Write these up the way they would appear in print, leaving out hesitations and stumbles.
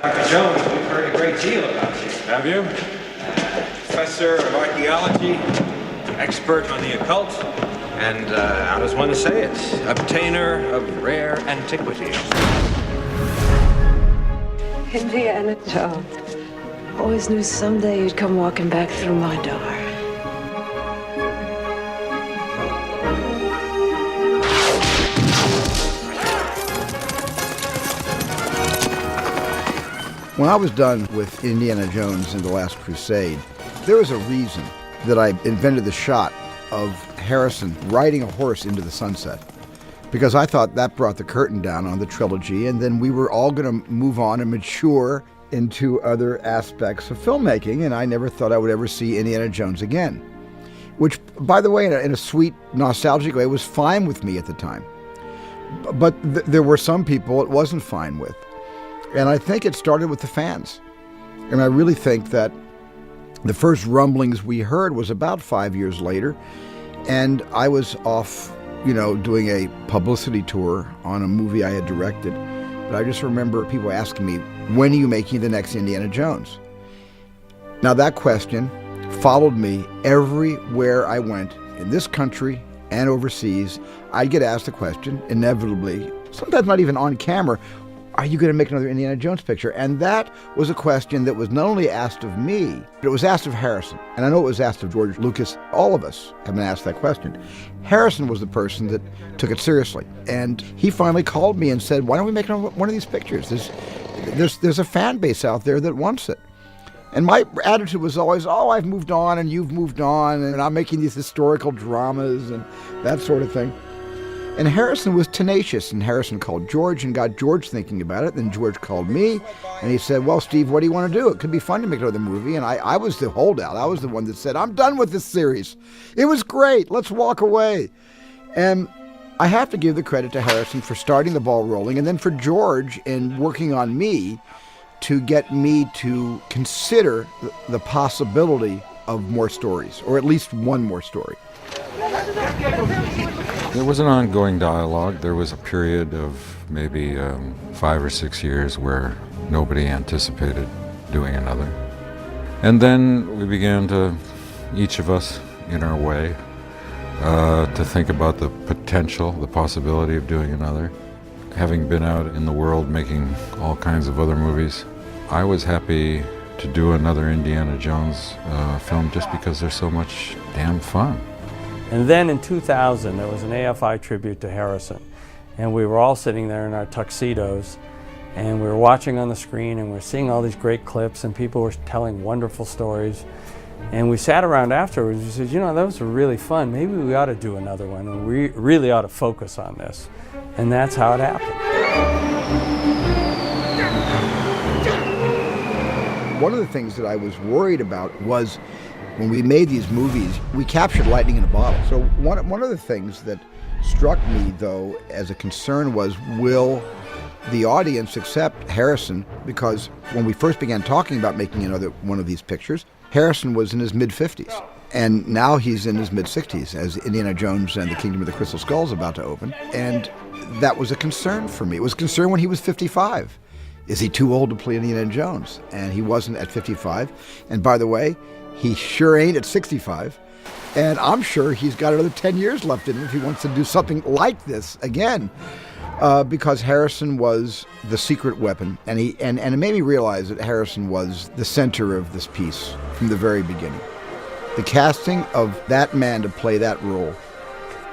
Dr. Jones, we've heard a great deal about you. Have you? Professor of archaeology, expert on the occult, and, how does one say it? Obtainer of rare antiquities. Indiana Jones. Always knew someday you'd come walking back through my door. When I was done with Indiana Jones and the Last Crusade, there was a reason that I invented the shot of Harrison riding a horse into the sunset, because I thought that brought the curtain down on the trilogy, and then we were all going to move on and mature into other aspects of filmmaking, and I never thought I would ever see Indiana Jones again, which, by the way, in a sweet, nostalgic way, was fine with me at the time. But there were some people it wasn't fine with. And I think it started with the fans. And I really think that the first rumblings we heard was about 5 years later. And I was off, doing a publicity tour on a movie I had directed. But I just remember people asking me, when are you making the next Indiana Jones? Now that question followed me everywhere I went in this country and overseas. I'd get asked the question, inevitably, sometimes not even on camera, are you going to make another Indiana Jones picture? And that was a question that was not only asked of me, but it was asked of Harrison. And I know it was asked of George Lucas. All of us have been asked that question. Harrison was the person that took it seriously. And he finally called me and said, why don't we make one of these pictures? There's a fan base out there that wants it. And my attitude was always, I've moved on and you've moved on and I'm making these historical dramas and that sort of thing. And Harrison was tenacious, and Harrison called George and got George thinking about it. Then George called me, and he said, well, Steve, what do you want to do? It could be fun to make another movie. And I was the holdout. I was the one that said, I'm done with this series. It was great. Let's walk away. And I have to give the credit to Harrison for starting the ball rolling, and then for George in working on me to get me to consider the possibility of more stories, or at least one more story. There was an ongoing dialogue. There was a period of maybe 5 or 6 years where nobody anticipated doing another. And then we began to, each of us in our way, to think about the potential, the possibility of doing another. Having been out in the world making all kinds of other movies, I was happy to do another Indiana Jones film just because they're so much damn fun. And then in 2000, there was an AFI tribute to Harrison. And we were all sitting there in our tuxedos, and we were watching on the screen, and we were seeing all these great clips, and people were telling wonderful stories. And we sat around afterwards and said, those were really fun. Maybe we ought to do another one, and we really ought to focus on this. And that's how it happened. One of the things that I was worried about was when we made these movies, we captured lightning in a bottle. So one of the things that struck me, though, as a concern was, will the audience accept Harrison? Because when we first began talking about making another one of these pictures, Harrison was in his mid-50s. And now he's in his mid-60s as Indiana Jones and the Kingdom of the Crystal Skull is about to open. And that was a concern for me. It was a concern when he was 55. Is he too old to play Indiana Jones? And he wasn't at 55. And by the way, he sure ain't at 65. And I'm sure he's got another 10 years left in him if he wants to do something like this again. Because Harrison was the secret weapon. And it made me realize that Harrison was the center of this piece from the very beginning. The casting of that man to play that role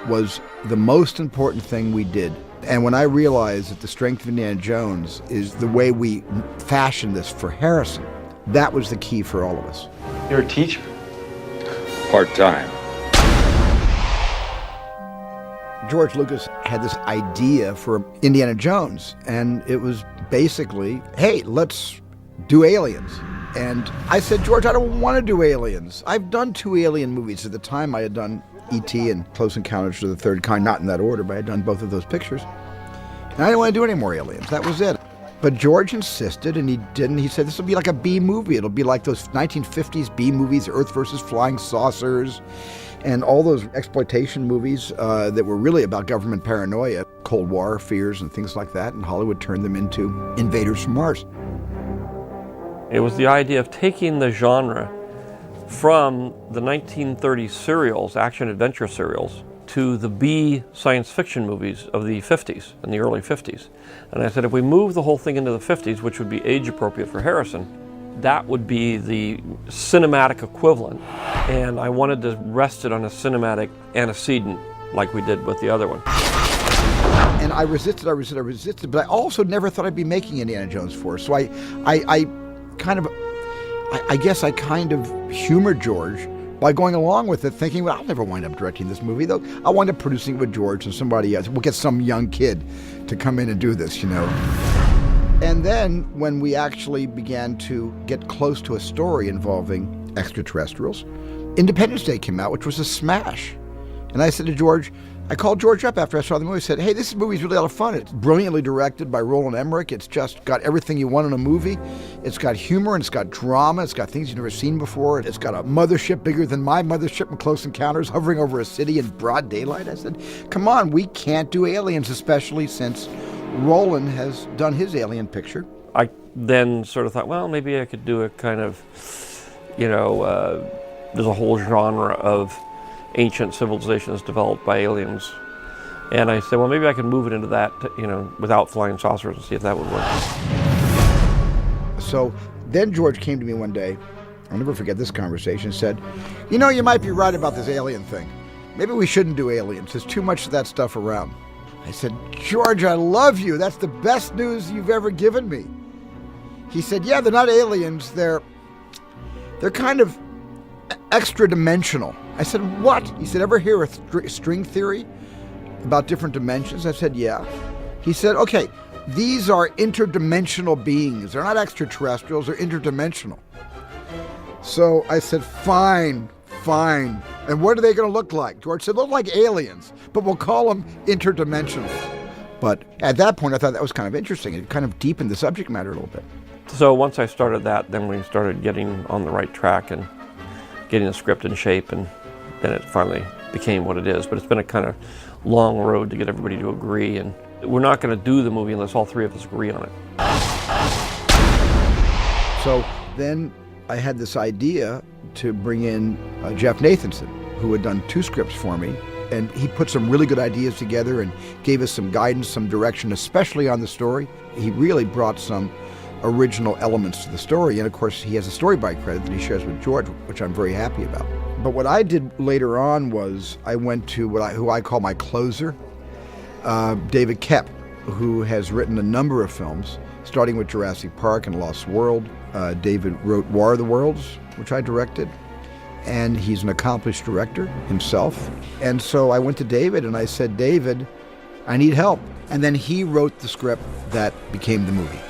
was the most important thing we did. And when I realized that the strength of Indiana Jones is the way we fashioned this for Harrison, that was the key for all of us. You're a teacher? Part-time. George Lucas had this idea for Indiana Jones, and it was basically, hey, let's do aliens. And I said, George, I don't want to do aliens. I've done 2 alien movies. At the time, I had done E.T. and Close Encounters of the Third Kind, not in that order, but I had done both of those pictures. And I didn't want to do any more aliens. That was it. But George insisted, and he didn't. He said, this will be like a B movie. It'll be like those 1950s B movies, Earth versus Flying Saucers, and all those exploitation movies that were really about government paranoia, Cold War fears and things like that, and Hollywood turned them into invaders from Mars. It was the idea of taking the genre from the 1930s serials, action-adventure serials, to the B science fiction movies of the 50s, in the early 50s. And I said, if we move the whole thing into the 50s, which would be age-appropriate for Harrison, that would be the cinematic equivalent. And I wanted to rest it on a cinematic antecedent, like we did with the other one. And I resisted, but I also never thought I'd be making Indiana Jones 4. So I guess I kind of humored George by going along with it, thinking, well, I'll never wind up directing this movie, though. I'll wind up producing it with George and somebody else. We'll get some young kid to come in and do this, you know. And then when we actually began to get close to a story involving extraterrestrials, Independence Day came out, which was a smash. And I said to George, I called George up after I saw the movie. I said, hey, this movie's really a lot of fun. It's brilliantly directed by Roland Emmerich. It's just got everything you want in a movie. It's got humor, and it's got drama. It's got things you've never seen before. It's got a mothership bigger than my mothership in Close Encounters hovering over a city in broad daylight. I said, come on, we can't do aliens, especially since Roland has done his alien picture. I then sort of thought, well, maybe I could do a kind of, you know, there's a whole genre of ancient civilizations developed by aliens. And I said, well, maybe I could move it into that, you know, without flying saucers and see if that would work. So then George came to me one day, I'll never forget this conversation, said, you know, you might be right about this alien thing. Maybe we shouldn't do aliens. There's too much of that stuff around. I said, George, I love you. That's the best news you've ever given me. He said, yeah, they're not aliens. They're kind of extra-dimensional. I said, what? He said, ever hear of string theory about different dimensions? I said, yeah. He said, okay, these are interdimensional beings. They're not extraterrestrials, they're interdimensional. So I said, fine. And what are they going to look like? George said, look like aliens, but we'll call them interdimensional. But at that point, I thought that was kind of interesting. It kind of deepened the subject matter a little bit. So once I started that, then we started getting on the right track and getting the script in shape, and then it finally became what it is. But it's been a kind of long road to get everybody to agree, and we're not going to do the movie unless all three of us agree on it. So then I had this idea to bring in Jeff Nathanson, who had done 2 scripts for me, and he put some really good ideas together and gave us some guidance, some direction, especially on the story. He really brought some original elements to the story, and of course he has a storyboard credit that he shares with George, which I'm very happy about. But what I did later on was I went to who I call my closer, David Koepp, who has written a number of films, starting with Jurassic Park and Lost World. David wrote War of the Worlds, which I directed, and he's an accomplished director himself. And so I went to David and I said, David, I need help. And then he wrote the script that became the movie.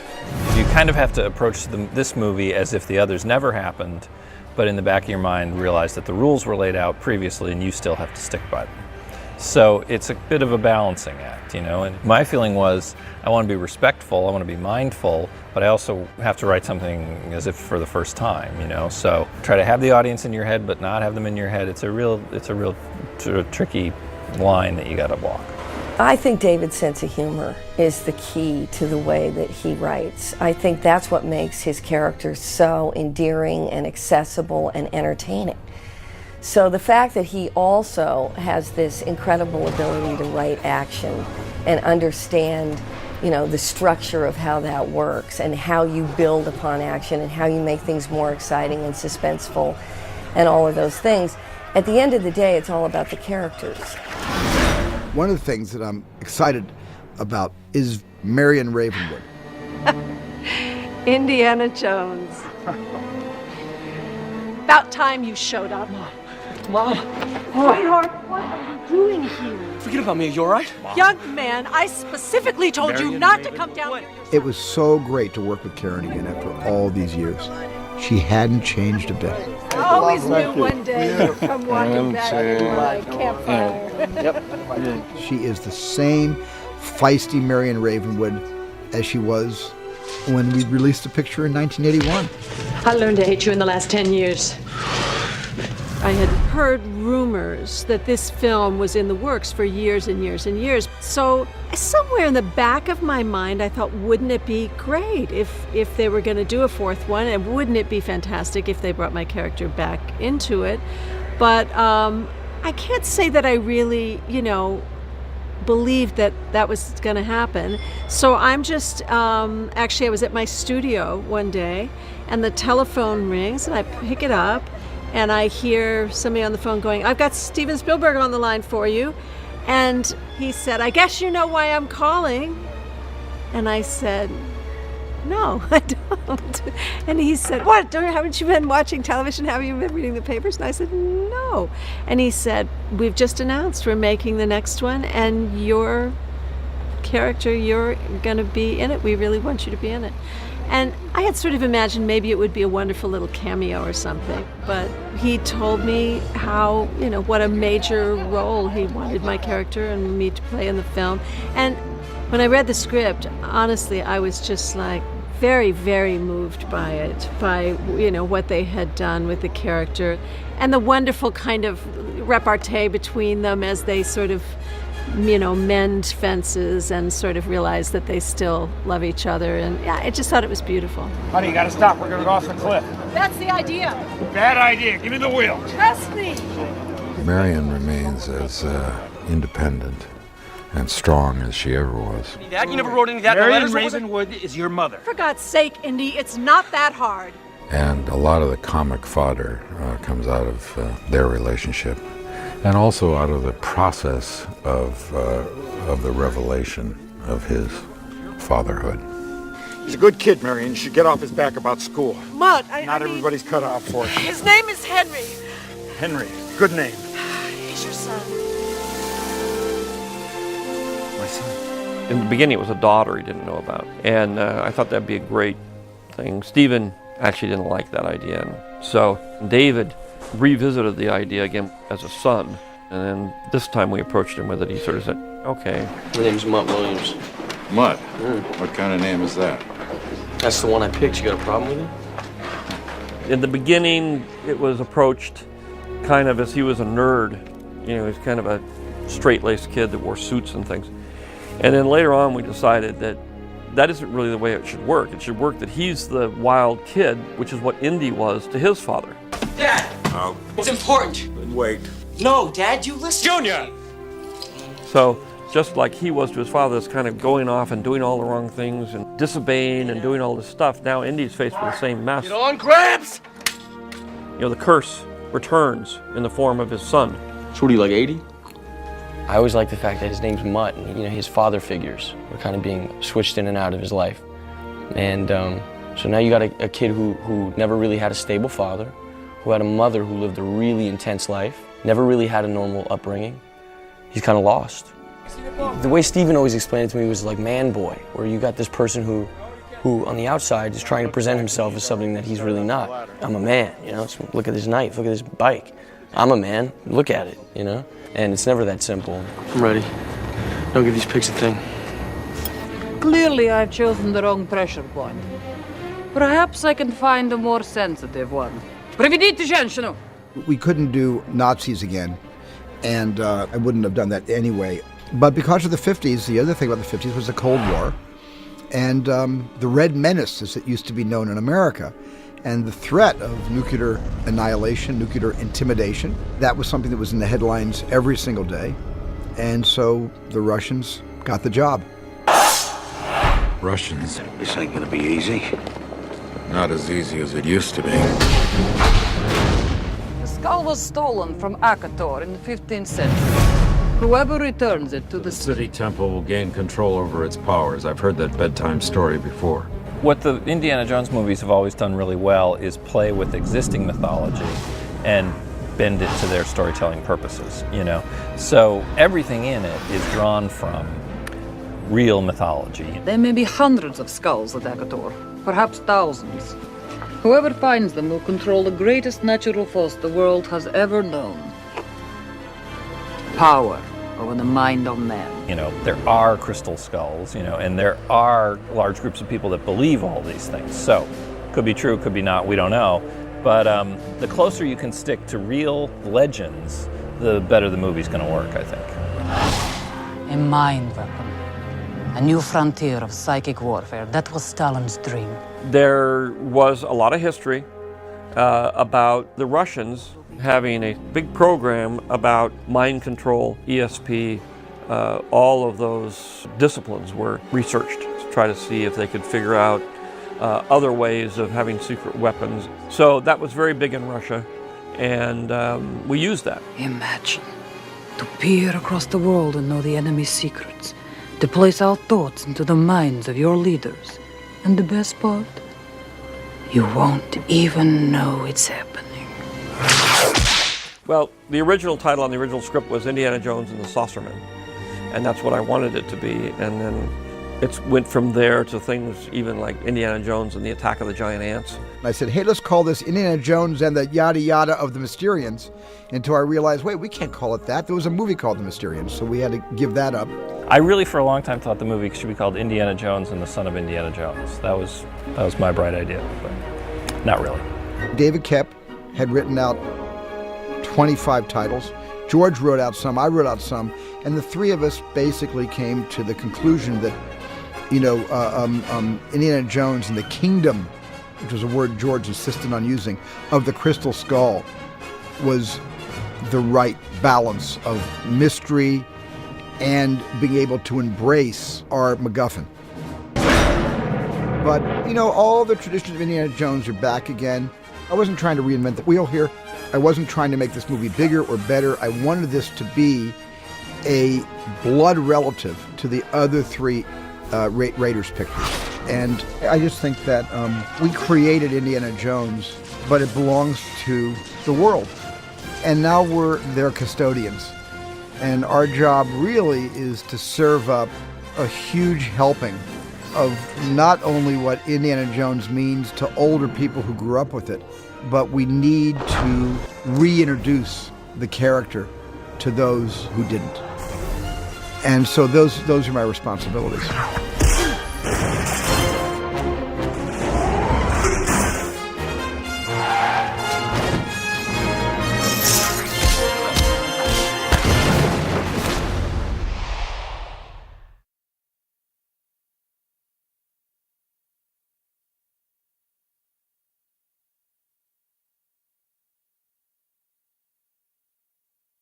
You kind of have to approach this movie as if the others never happened, but in the back of your mind realize that the rules were laid out previously and you still have to stick by them. So it's a bit of a balancing act, you know, and my feeling was I want to be respectful, I want to be mindful, but I also have to write something as if for the first time, you know, so try to have the audience in your head but not have them in your head. It's a real sort of tricky line that you got to walk. I think David's sense of humor is the key to the way that he writes. I think that's what makes his characters so endearing and accessible and entertaining. So the fact that he also has this incredible ability to write action and understand, you know, the structure of how that works and how you build upon action and how you make things more exciting and suspenseful and all of those things. At the end of the day, it's all about the characters. One of the things that I'm excited about is Marion Ravenwood. Indiana Jones. About time you showed up. Mom. Sweetheart, what are you doing here? Forget about me, are you all right? Mom. Young man, I specifically told you not to come down here. It was so great to work with Karen again after all these years. She hadn't changed a bit. I always knew one day you'd come walking back to my campfire. Yep. She is the same feisty Marion Ravenwood as she was when we released the picture in 1981. I learned to hate you in the last 10 years. I had heard rumors that this film was in the works for years and years and years. So somewhere in the back of my mind, I thought, wouldn't it be great if they were going to do a fourth one? And wouldn't it be fantastic if they brought my character back into it? But I can't say that I really, believed that that was going to happen. So I'm just, actually I was at my studio one day and the telephone rings and I pick it up and I hear somebody on the phone going, "I've got Steven Spielberg on the line for you." And he said, "I guess you know why I'm calling." And I said, "No, I don't." And he said, "What, haven't you been watching television? Haven't you been reading the papers?" And I said, "No." And he said, "We've just announced we're making the next one and your character, you're gonna be in it. We really want you to be in it." And I had sort of imagined maybe it would be a wonderful little cameo or something, but he told me how, what a major role he wanted my character and me to play in the film. And when I read the script, honestly, I was just like very, very moved by it, by, what they had done with the character and the wonderful kind of repartee between them as they sort of, mend fences and sort of realize that they still love each other. And yeah, I just thought it was beautiful. Honey, you gotta stop. We're gonna go off the cliff. That's the idea. Bad idea. Give me the wheel. Trust me. Marion remains as independent and strong as she ever was. Dad, you never wrote any of that in the Marion letters? What was it? Ravenwood is your mother. For God's sake, Indy, it's not that hard. And a lot of the comic fodder comes out of their relationship, and also out of the process of the revelation of his fatherhood. He's a good kid, Marion. You should get off his back about school. Mutt, Not everybody's cut out for it. His name is Henry. Henry, good name. He's your son. My son. In the beginning, it was a daughter he didn't know about, and I thought that'd be a great thing. Stephen actually didn't like that idea, and so David revisited the idea again as a son, and then this time we approached him with it. He sort of said, "Okay." My name's Mutt Williams. Mutt? What kind of name is that? That's the one I picked. You got a problem with it? In the beginning, it was approached kind of as he was a nerd. He was kind of a straight-laced kid that wore suits and things. And then later on, we decided that that isn't really the way it should work. It should work that he's the wild kid, which is what Indy was to his father. Dad! It's important. Wait. No, Dad, you listen. Junior! So just like he was to his father, that's kind of going off and doing all the wrong things and disobeying and doing all this stuff, now Indy's faced with the same mess. Get on, Gramps! The curse returns in the form of his son. So what are you, like 80? I always like the fact that his name's Mutt, and his father figures were kind of being switched in and out of his life. And so now you got a kid who never really had a stable father, who had a mother who lived a really intense life, never really had a normal upbringing. He's kind of lost. The way Stephen always explained it to me was like man boy, where you got this person who on the outside is trying to present himself as something that he's really not. I'm a man, so look at this knife, look at this bike. I'm a man, look at it, And it's never that simple. I'm ready. Don't give these pigs a thing. Clearly I've chosen the wrong pressure point. Perhaps I can find a more sensitive one. Приведите женщину! We couldn't do Nazis again, and I wouldn't have done that anyway. But because of the 50s, the other thing about the 50s was the Cold War, and the Red Menace, as it used to be known in America, and the threat of nuclear annihilation, nuclear intimidation. That was something that was in the headlines every single day, and so the Russians got the job. Russians. This ain't gonna be easy. Not as easy as it used to be. The skull was stolen from Akator in the 15th century. Whoever returns it to the city temple will gain control over its powers. I've heard that bedtime story before. What the Indiana Jones movies have always done really well is play with existing mythology and bend it to their storytelling purposes, So everything in it is drawn from real mythology. There may be hundreds of skulls at Akator, perhaps thousands. Whoever finds them will control the greatest natural force the world has ever known. Power over the mind of man. There are crystal skulls, and there are large groups of people that believe all these things. So, could be true, could be not, we don't know. But the closer you can stick to real legends, the better the movie's going to work, I think. A mind weapon. A new frontier of psychic warfare. That was Stalin's dream. There was a lot of history about the Russians having a big program about mind control, ESP. All of those disciplines were researched to try to see if they could figure out other ways of having secret weapons. So that was very big in Russia, and we used that. Imagine, to peer across the world and know the enemy's secrets, to place our thoughts into the minds of your leaders. And the best part? You won't even know it's happening. Well, the original title on the original script was Indiana Jones and the Saucerman, and that's what I wanted it to be. And then it went from there to things even like Indiana Jones and the Attack of the Giant Ants. I said, hey, let's call this Indiana Jones and the yada yada of the Mysterians, until I realized, wait, we can't call it that. There was a movie called The Mysterians, so we had to give that up. I really, for a long time, thought the movie should be called Indiana Jones and the Son of Indiana Jones. That was my bright idea, but not really. David Koepp had written out 25 titles. George wrote out some, I wrote out some, and the three of us basically came to the conclusion that, Indiana Jones and the Kingdom, which was a word George insisted on using, of the Crystal Skull was the right balance of mystery and being able to embrace our MacGuffin. But, all the traditions of Indiana Jones are back again. I wasn't trying to reinvent the wheel here. I wasn't trying to make this movie bigger or better. I wanted this to be a blood relative to the other three Raiders pictures. And I just think that we created Indiana Jones, but it belongs to the world. And now we're their custodians. And our job really is to serve up a huge helping of not only what Indiana Jones means to older people who grew up with it, but we need to reintroduce the character to those who didn't. And so those are my responsibilities.